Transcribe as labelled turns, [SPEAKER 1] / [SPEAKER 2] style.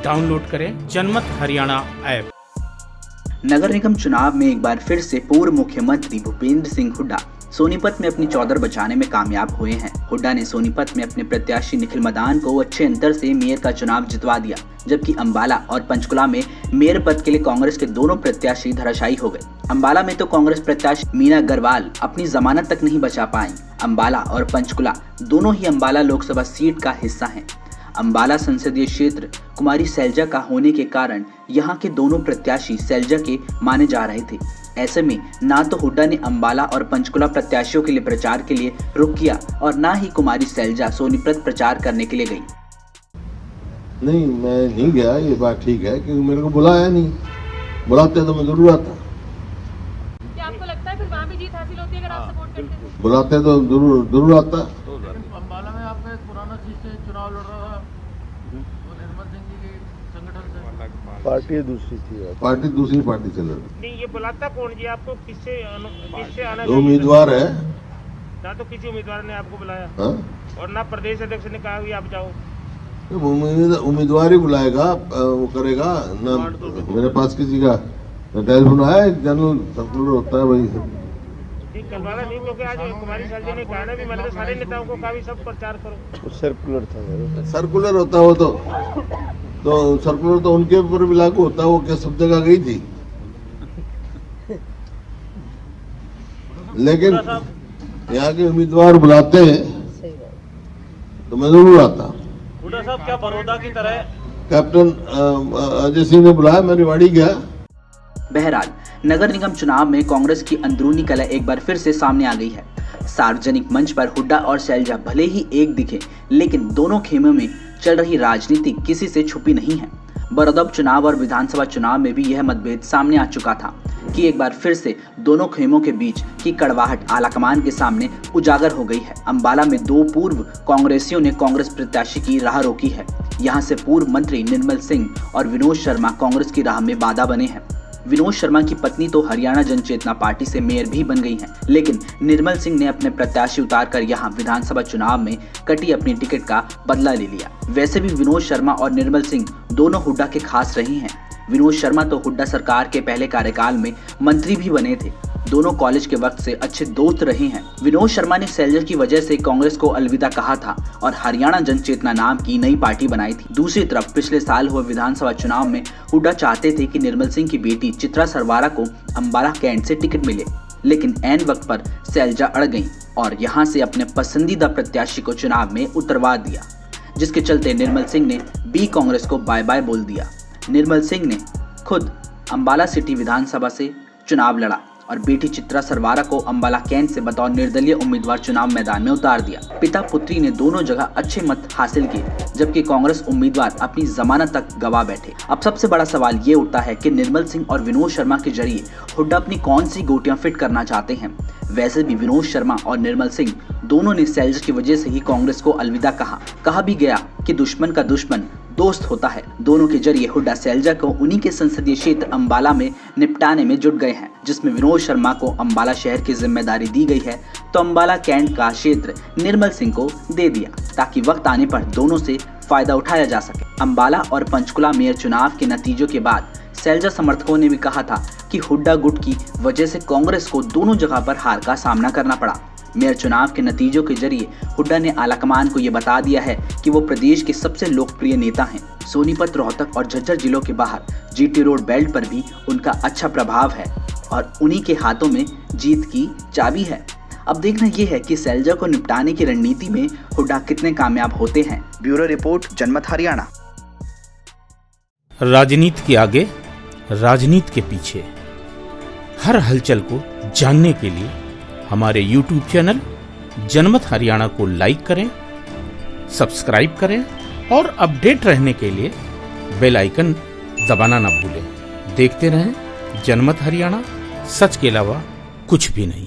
[SPEAKER 1] Download करें जनमत Haryana app.
[SPEAKER 2] नगर निगम चुनाव में एक बार फिर से पूर्व मुख्यमंत्री भूपेंद्र सिंह हुड्डा सोनीपत में अपनी चौधर बचाने में कामयाब हुए हैं। हुड्डा ने सोनीपत में अपने प्रत्याशी निखिल मदान को अच्छे अंतर से मेयर का चुनाव जितवा दिया, जबकि अंबाला और पंचकुला में मेयर पद के लिए कांग्रेस के दोनों प्रत्याशी धराशायी हो गए। अंबाला में तो कांग्रेस प्रत्याशी मीना अग्रवाल अपनी जमानत तक नहीं बचा पाई। अंबाला और पंचकुला दोनों ही अंबाला लोकसभा सीट का हिस्सा हैं। अंबाला संसदीय क्षेत्र कुमारी सैलजा का होने के कारण यहाँ के दोनों प्रत्याशी सैलजा के माने जा रहे थे। ऐसे में ना तो हुड्डा ने अंबाला और पंचकुला प्रत्याशियों के लिए प्रचार के लिए रुख किया और ना ही कुमारी सैलजा सोनीपत प्रचार करने के लिए गई।
[SPEAKER 3] नहीं, मैं नहीं गया, ये बात ठीक है, क्योंकि मेरे को बुलाया नहीं। बुलाते तो मैं जरूर आता।
[SPEAKER 4] क्या आपको लगता है फिर वहाँ भी जीत हासिल होती है अगर आप सपोर्ट करते हैं?
[SPEAKER 3] बुलाते तो जरूर आता।
[SPEAKER 5] अंबाला में आपका एक पुराना चीज से चुनाव लड़ रहा था, वो निर्मल सिंह जी के संगठन से।
[SPEAKER 3] पार्टी दूसरी थी, पार्टी दूसरी पार्टी चल रही।
[SPEAKER 6] नहीं, ये बुलाता कौन जी आपको? किससे आना?
[SPEAKER 3] दो उम्मीदवार है
[SPEAKER 6] ना, तो किसी उम्मीदवार ने आपको बुलाया
[SPEAKER 3] हा?
[SPEAKER 6] और ना प्रदेश अध्यक्ष ने कहा कि आप जाओ।
[SPEAKER 3] उम्मीदवार ही बुलाएगा, वो करेगा ना। मेरे पास किसी का टेलीफोन आया, एक जनरल सर्कुलर होता है वही
[SPEAKER 6] ठीक करवाना नहीं, क्योंकि आज कुमारी सैलजा ने कहा ना भी मैंने तो सारे नेताओं को कहा भी सब प्रचार करो।
[SPEAKER 3] सर्कुलर था, सर्कुलर होता वो तो सर्कुलर तो उनके ऊपर भी लागू होता है। वो क्या सब जगह गई थी, लेकिन यहाँ के उम्मीदवार बुलाते हैं तो मैं जरूर आता।
[SPEAKER 5] हुड्डा साहब क्या बड़ौदा की तरह
[SPEAKER 3] कैप्टन अजय सिंह ने बुलाया, मैं रिवाड़ी गया।
[SPEAKER 2] बहरहाल नगर निगम चुनाव में कांग्रेस की अंदरूनी कला एक बार फिर से सामने आ गई है। सार्वजनिक मंच पर हुड्डा और सैलजा भले ही एक दिखे, लेकिन दोनों खेमों में चल रही राजनीति किसी से छुपी नहीं है। बड़ौदा चुनाव और विधानसभा चुनाव में भी यह मतभेद सामने आ चुका था कि एक बार फिर से दोनों खेमों के बीच की कड़वाहट आलाकमान के सामने उजागर हो गई है। अंबाला में दो पूर्व कांग्रेसियों ने कांग्रेस प्रत्याशी की राह रोकी है। यहाँ से पूर्व मंत्री निर्मल सिंह और विनोद शर्मा कांग्रेस की राह में बाधा बने हैं। विनोद शर्मा की पत्नी तो हरियाणा जन चेतना पार्टी से मेयर भी बन गई हैं, लेकिन निर्मल सिंह ने अपने प्रत्याशी उतारकर यहां विधानसभा चुनाव में कटी अपनी टिकट का बदला ले लिया। वैसे भी विनोद शर्मा और निर्मल सिंह दोनों हुड्डा के खास रहे हैं। विनोद शर्मा तो हुड्डा सरकार के पहले कार्यकाल में मंत्री भी बने थे। दोनों कॉलेज के वक्त से अच्छे दोस्त रहे हैं। विनोद शर्मा ने सैलजा की वजह से कांग्रेस को अलविदा कहा था और हरियाणा जन चेतना नाम की नई पार्टी बनाई थी। दूसरी तरफ पिछले साल हुए विधानसभा चुनाव में हुड्डा चाहते थे कि निर्मल सिंह की बेटी चित्रा सरवारा को अंबाला कैंट से टिकट मिले, लेकिन ऐन वक्त पर सैलजा अड़ गई और यहाँ से अपने पसंदीदा प्रत्याशी को चुनाव में उतरवा दिया, जिसके चलते निर्मल सिंह ने बी कांग्रेस को बाय बाय बोल दिया। निर्मल सिंह ने खुद अंबाला सिटी विधानसभा से चुनाव लड़ा और बेटी चित्रा सरवारा को अंबाला कैंट से बतौर निर्दलीय उम्मीदवार चुनाव मैदान में उतार दिया। पिता पुत्री ने दोनों जगह अच्छे मत हासिल किए, जबकि कांग्रेस उम्मीदवार अपनी जमानत तक गवा बैठे। अब सबसे बड़ा सवाल ये उठता है कि निर्मल सिंह और विनोद शर्मा के जरिए हुड्डा अपनी कौन सी गोटियां फिट करना चाहते हैं। वैसे भी विनोद शर्मा और निर्मल सिंह दोनों ने सैलजा की वजह से ही कांग्रेस को अलविदा कहा भी गया कि दुश्मन का दुश्मन दोस्त होता है। दोनों के जरिए हुड्डा सैलजा को उन्हीं के संसदीय क्षेत्र अंबाला में निपटाने में जुट गए हैं, जिसमें विनोद शर्मा को अंबाला शहर की जिम्मेदारी दी गई है तो अंबाला कैंट का क्षेत्र निर्मल सिंह को दे दिया, ताकि वक्त आने पर दोनों से फायदा उठाया जा सके। अंबाला और पंचकुला मेयर चुनाव के नतीजों के बाद सैलजा समर्थकों ने भी कहा था कि हुड्डा गुट की वजह से कांग्रेस को दोनों जगह पर हार का सामना करना पड़ा। मेयर चुनाव के नतीजों के जरिए हुड्डा ने आलाकमान को ये बता दिया है कि वो प्रदेश के सबसे लोकप्रिय नेता हैं। सोनीपत, रोहतक और झज्जर जिलों के बाहर जीटी रोड बेल्ट पर भी उनका अच्छा प्रभाव है और उन्हीं के हाथों में जीत की चाबी है। अब देखना ये है कि सैलजा को निपटाने की रणनीति में हुड्डा कितने कामयाब होते हैं। ब्यूरो रिपोर्ट, जनमत हरियाणा।
[SPEAKER 1] राजनीति के आगे, राजनीति के पीछे, हर हलचल को जानने के लिए हमारे YouTube चैनल जनमत हरियाणा को लाइक करें, सब्सक्राइब करें और अपडेट रहने के लिए बेल आइकन दबाना ना भूलें। देखते रहें जनमत हरियाणा, सच के अलावा कुछ भी नहीं।